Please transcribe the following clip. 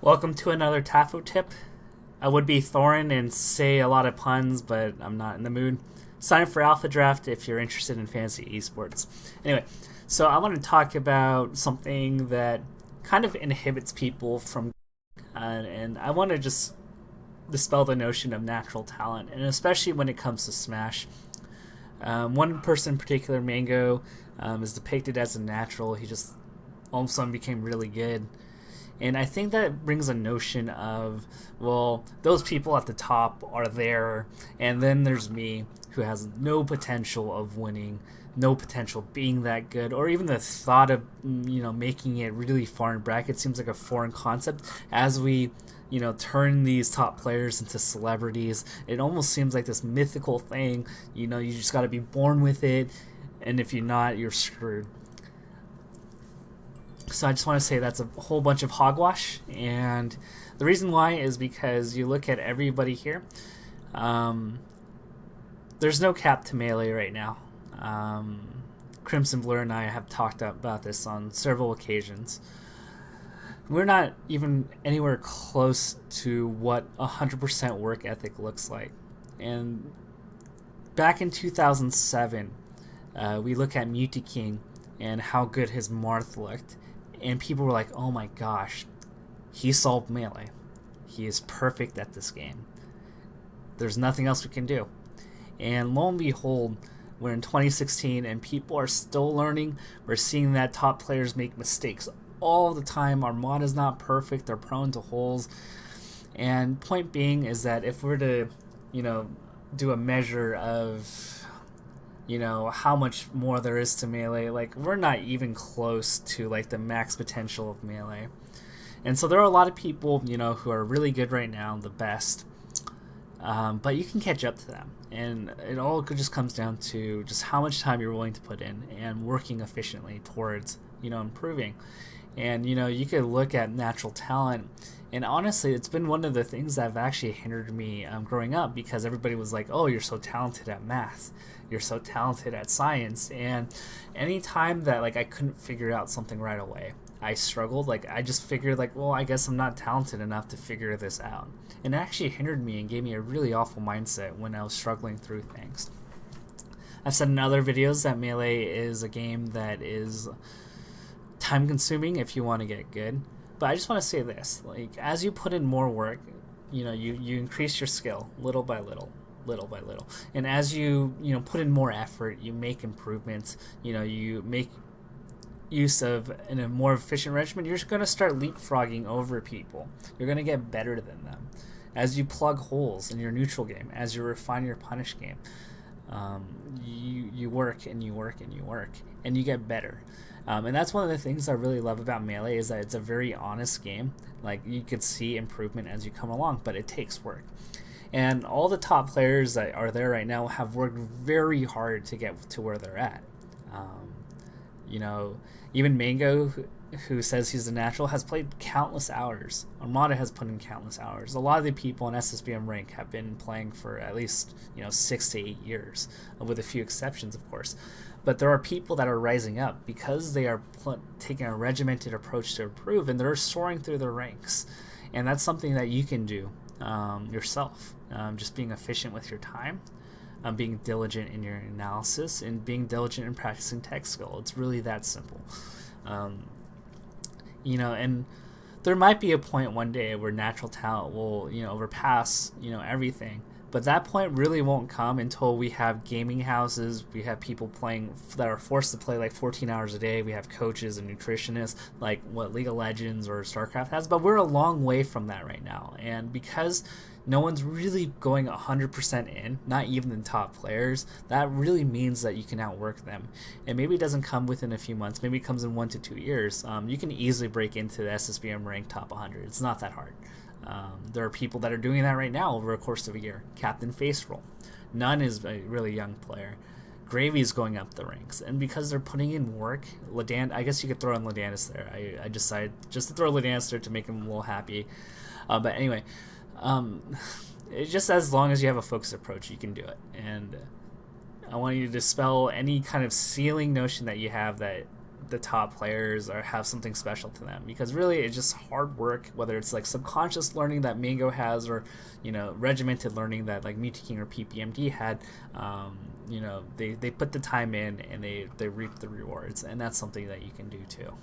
Welcome to another Tafo tip. I would be Thorin and say a lot of puns, but I'm not in the mood. Sign up for Alphadraft if you're interested in fantasy esports. Anyway, so I want to talk about something that kind of inhibits people from, and I want to just dispel the notion of natural talent, and especially when it comes to Smash. One person in particular, Mango, is depicted as a natural. He just all of a sudden became really good. And I think that brings a notion of, well, those people at the top are there, and then there's me who has no potential of winning, no potential being that good, or even the thought of, making it really far in bracket seems like a foreign concept. As we, turn these top players into celebrities, it almost seems like this mythical thing. You just got to be born with it, and if you're not, you're screwed. So I just want to say that's a whole bunch of hogwash, and the reason why is because you look at everybody here. There's no cap to melee right now. Crimson Blur and I have talked about this on several occasions. We're not even anywhere close to what 100% work ethic looks like. And back in 2007, we look at Muti King and how good his Marth looked. And people were like, oh my gosh, he solved melee. He is perfect at this game. There's nothing else we can do. And lo and behold, we're in 2016 and people are still learning. We're seeing that top players make mistakes all the time. Our mod is not perfect. They're prone to holes. And point being is that if we're to, do a measure of how much more there is to melee, like we're not even close to like the max potential of melee. And so there are a lot of people who are really good right now, the best, but you can catch up to them, and it all just comes down to just how much time you're willing to put in and working efficiently towards improving. And you could look at natural talent, and honestly it's been one of the things that have actually hindered me growing up, because everybody was like, oh, you're so talented at math, you're so talented at science. And anytime that like I couldn't figure out something right away, I struggled. Like I just figured like, well, I guess I'm not talented enough to figure this out. And it actually hindered me and gave me a really awful mindset when I was struggling through things. I've said in other videos that melee is a game that is time consuming if you want to get good. But I just want to say this, like as you put in more work, you increase your skill little by little. And as you put in more effort, you make improvements, you make use of in a more efficient regimen, you're just going to start leapfrogging over people. You're going to get better than them as you plug holes in your neutral game, as you refine your punish game. You work and you work and you work and you get better. And that's one of the things I really love about melee, is that it's a very honest game. Like you could see improvement as you come along, but it takes work. And all the top players that are there right now have worked very hard to get to where they're at. Even Mango, who says he's a natural, has played countless hours. Armada has put in countless hours. A lot of the people in SSBM rank have been playing for at least 6 to 8 years, with a few exceptions, of course. But there are people that are rising up because they are taking a regimented approach to improve, and they're soaring through their ranks. And that's something that you can do yourself. Just being efficient with your time, being diligent in your analysis, and being diligent in practicing tech skill. It's really that simple. And there might be a point one day where natural talent will, overpass, everything. But that point really won't come until we have gaming houses, we have people playing that are forced to play like 14 hours a day, we have coaches and nutritionists like what League of Legends or StarCraft has. But we're a long way from that right now. And because no one's really going 100% in, not even the top players, that really means that you can outwork them. And maybe it doesn't come within a few months, maybe it comes in 1 to 2 years. You can easily break into the SSBM rank top 100. It's not that hard. There are people that are doing that right now over a course of a year. Captain Faceroll. None is a really young player. Gravy's going up the ranks, and because they're putting in work, I guess you could throw in Ladanus there. I decided just to throw Ladanus there to make him a little happy. But anyway, it's just as long as you have a focused approach, you can do it. And I want you to dispel any kind of ceiling notion that you have that the top players or have something special to them, because really it's just hard work, whether it's like subconscious learning that Mango has, or regimented learning that like King or PPMD had. They put the time in and they reap the rewards, and that's something that you can do too.